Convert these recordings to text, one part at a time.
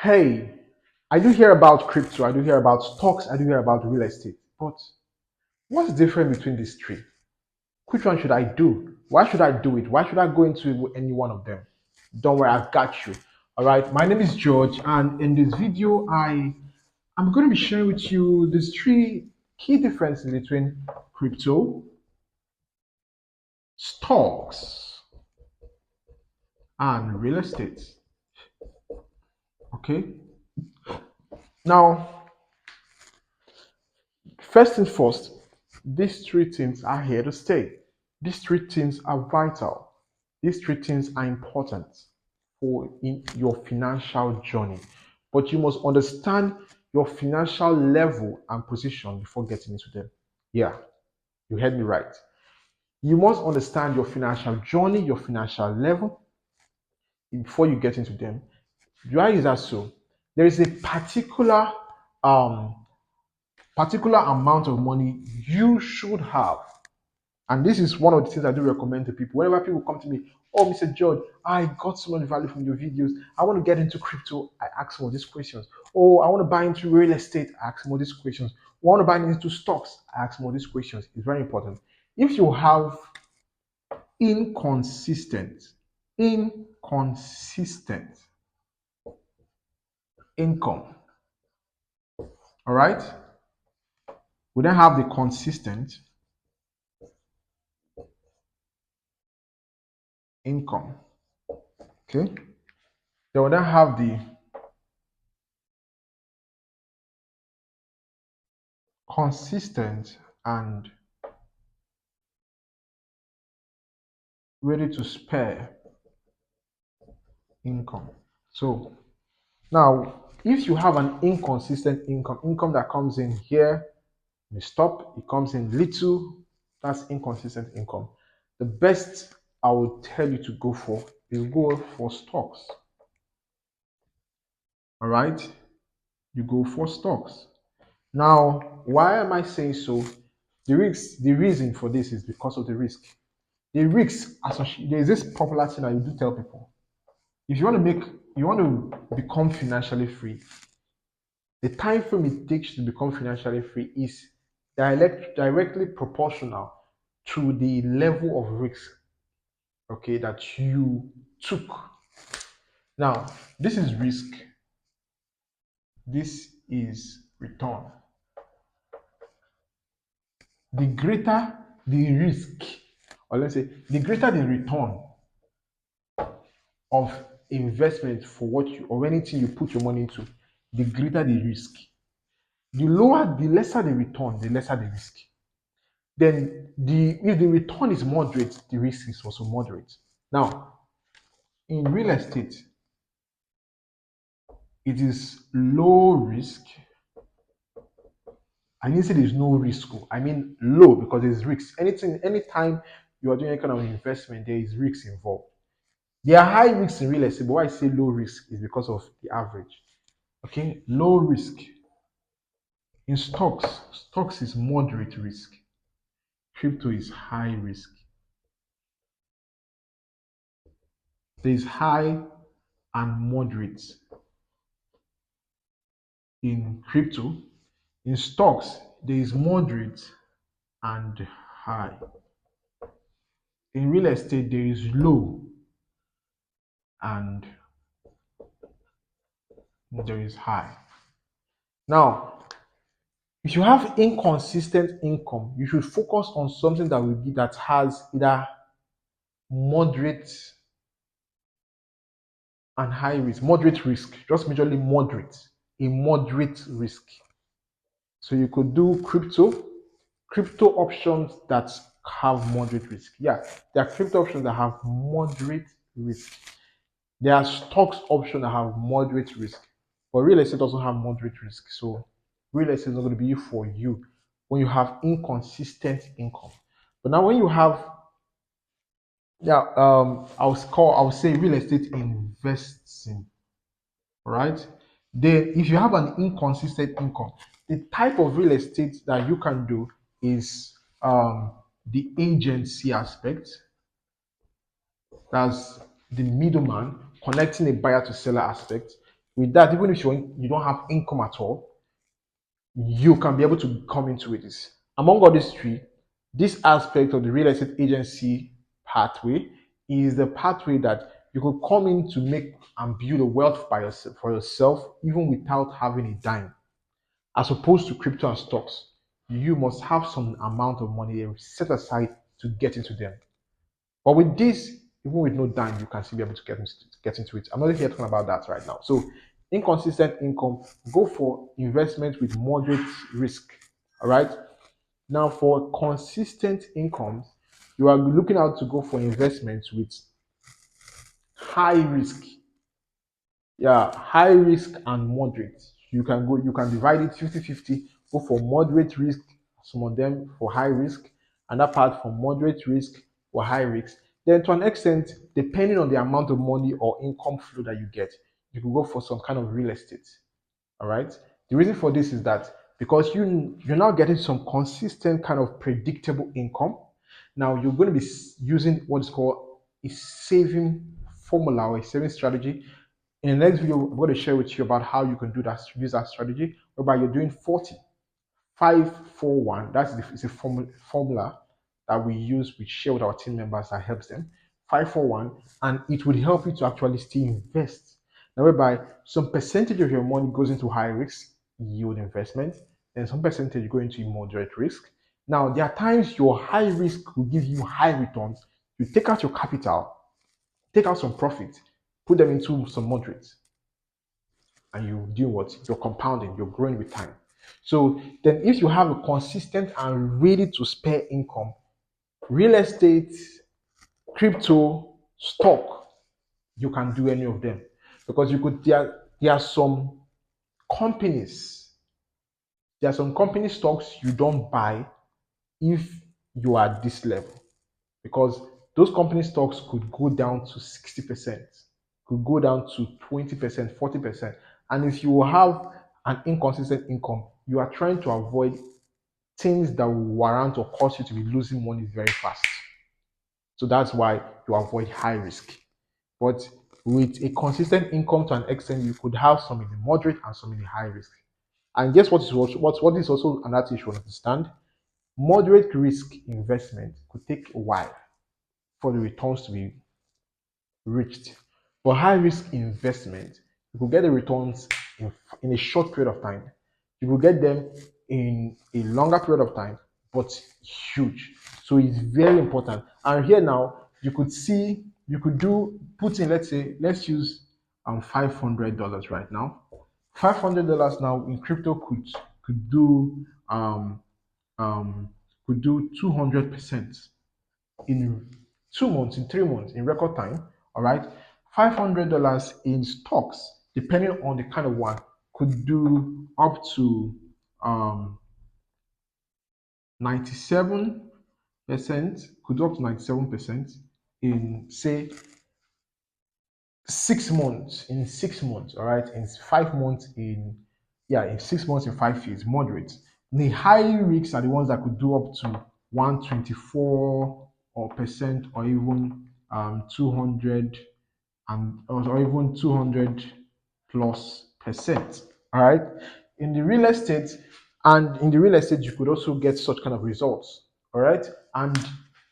Hey, I do hear about crypto, I do hear about stocks, I do hear about real estate. But what's different between these three? Which one should I do? Why should I do it? Why should I go into any one of them? Don't worry, I've got you. All right, my name is George, and in this video, I'm going to be sharing with you these three key differences between crypto, stocks, and real estate. Okay, now first things first, these three things are here to stay. These three things are vital. These three things are important for in your financial journey. But you must understand your financial level and position before getting into them. Yeah, you heard me right. You must understand your financial journey, your financial level before you get into them. Why is that so? There is a um, particular amount of money you should have. And this is one of the things I do recommend to people. Whenever people come to me, oh, Mr. George, I got so much value from your videos. I want to get into crypto. I ask them all these questions. Oh, I want to buy into real estate. I ask them all these questions. I want to buy into stocks. I ask them all these questions. It's very important. If you have inconsistent, inconsistent income, all right, we then have the consistent income. Okay. They will then have the consistent and ready to spare income. So now, if you have an inconsistent income that comes in here, you stop, it comes in little, that's inconsistent income. The best I would tell you to go for is go for stocks. All right, you go for stocks. Now, why am I saying so? The reason for this is because of the risk. The risk associated, there is this popular thing that you do tell people. If you want to become financially free, the time frame it takes to become financially free is directly proportional to the level of risk, okay, that you took. Now, this is risk, this is return. The greater the risk, or let's say the greater the return of investment for what you or anything you put your money into, the greater the risk. The lesser the return, the lesser the risk. Then if the return is moderate, the risk is also moderate. Now, in real estate, it is low risk. I didn't say there's no risk. I mean low because there's risks. Anytime you are doing any kind of investment, there is risks involved. There are high risks in real estate, but why I say low risk is because of the average. Okay, low risk. In stocks is moderate risk. Crypto is high risk. There is high and moderate in crypto. In stocks, there is moderate and high. In real estate, there is low and there is high. Now, if you have inconsistent income, you should focus on something that has either moderate and high risk, moderate risk, just majorly moderate, a moderate risk. So you could do crypto options that have moderate risk. Yeah, there are crypto options that have moderate risk. There are stocks options that have moderate risk, but real estate doesn't have moderate risk. So real estate is not going to be for you when you have inconsistent income. But now when you have, yeah, I would say real estate investing, right? Then if you have an inconsistent income, the type of real estate that you can do is the agency aspect. That's the middleman connecting a buyer to seller aspect. With that, even if you don't have income at all, you can be able to come into it. Among all these three, this aspect of the real estate agency pathway is the pathway that you could come in to make and build a wealth by yourself for yourself, even without having a dime. As opposed to crypto and stocks, you must have some amount of money set aside to get into them. But with this, even with no dime, you can still be able to get into it. I'm not here talking about that right now. So, inconsistent income, go for investment with moderate risk. All right. Now, for consistent income, you are looking out to go for investments with high risk. Yeah, high risk and moderate. You can divide it 50-50. Go for moderate risk, some of them for high risk, and that part for moderate risk or high risk. Then to an extent, depending on the amount of money or income flow that you get, you can go for some kind of real estate. All right. The reason for this is that because you're now getting some consistent kind of predictable income. Now you're going to be using what is called a saving formula or a saving strategy. In the next video, I'm going to share with you about how you can do that, use that strategy, whereby you're doing 40, 541. It's a formula that we share with our team members that helps them. 541, and it would help you to actually still invest. Now, whereby some percentage of your money goes into high risk yield investment, and some percentage go into moderate risk. Now, there are times your high risk will give you high returns. You take out your capital, take out some profit, put them into some moderate, and you do what? You're compounding, you're growing with time. So then if you have a consistent and ready to spare income, real estate, crypto, stock, you can do any of them. Because there are some companies, there are some company stocks you don't buy if you are at this level. Because those company stocks could go down to 60%, could go down to 20%, 40%. And if you have an inconsistent income, you are trying to avoid things that will warrant or cause you to be losing money very fast. So that's why you avoid high risk. But with a consistent income to an extent, you could have some in the moderate and some in the high risk. And guess what is also another thing you should understand? Moderate risk investment could take a while for the returns to be reached. For high risk investment, you could get the returns in a short period of time. You will get them in a longer period of time, but huge. So it's very important. And here now, you could see, you could do, put in, let's use $500 right now. $500 now in crypto could do um could do 200% in 2 months, in 3 months, in record time. All right, $500 in stocks, depending on the kind of one, could do up to 97%, could do up to 97% in say 6 months. In 6 months, all right, in 5 months, in 6 months, in 5 years, moderate. The high risks are the ones that could do up to 124 or percent, or even 200 or even 200 plus percent. All right. In the real estate, you could also get such kind of results. All right. And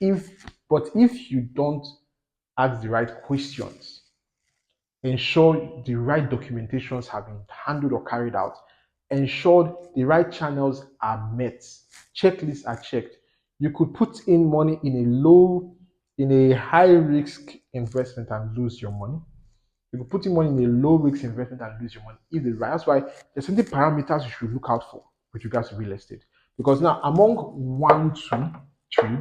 if you don't ask the right questions, ensure the right documentations have been handled or carried out, ensure the right channels are met, checklists are checked, you could put in money in a high risk investment and lose your money. You could put in money in a low risk investment and lose your money if the right. That's why there's certain parameters you should look out for with regards to real estate. Because now, among 1, 2, 3,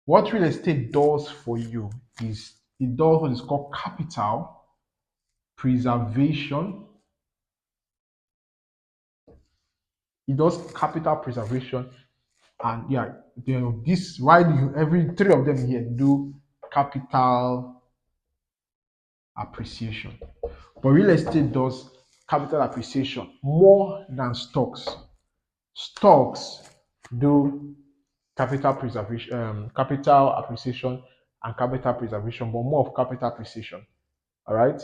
what real estate does for you is it does what is called capital preservation. It does capital preservation, and yeah, this why do you every three of them here do capital appreciation. But real estate does capital appreciation more than stocks. Stocks do capital preservation, capital appreciation and capital preservation, but more of capital appreciation. All right.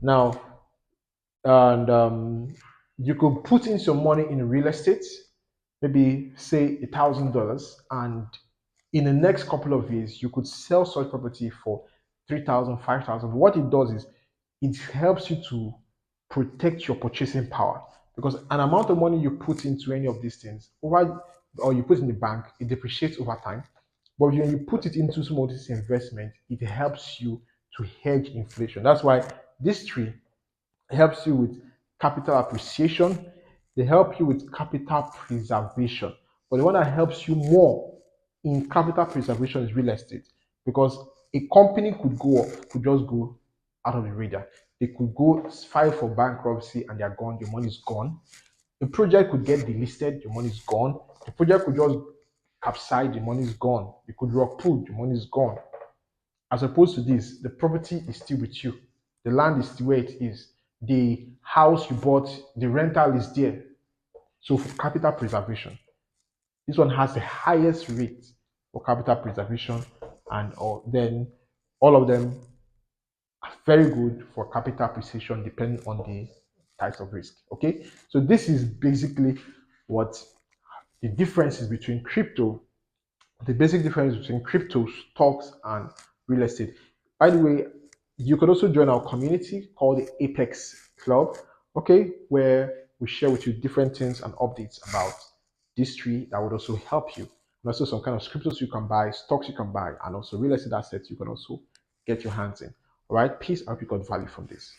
Now, and you could put in some money in real estate, maybe say $1,000, and in the next couple of years you could sell such property for 3,000, 5,000. What it does is it helps you to protect your purchasing power, because an amount of money you put into any of these things over, or you put in the bank, it depreciates over time. But when you put it into some of this investment, it helps you to hedge inflation. That's why this tree helps you with capital appreciation. They help you with capital preservation. But the one that helps you more in capital preservation is real estate, because a company could go off, could just go out of the radar. They could go file for bankruptcy and they're gone, your money is gone. The project could get delisted, your money is gone. The project could just capsize, your money is gone. You could rock pull, your money is gone. As opposed to this, the property is still with you. The land is still where it is. The house you bought, the rental is there. So for capital preservation, this one has the highest rate for capital preservation, and then all of them are very good for capital appreciation depending on the types of risk. Okay, so this is basically what the differences between crypto, the basic difference between crypto, stocks, and real estate. By the way, you could also join our community called the Apex Club, okay, where we share with you different things and updates about this tree that would also help you. And also some kind of cryptos you can buy, stocks you can buy, and also real estate assets you can also get your hands in. All right, peace. I hope you got value from this.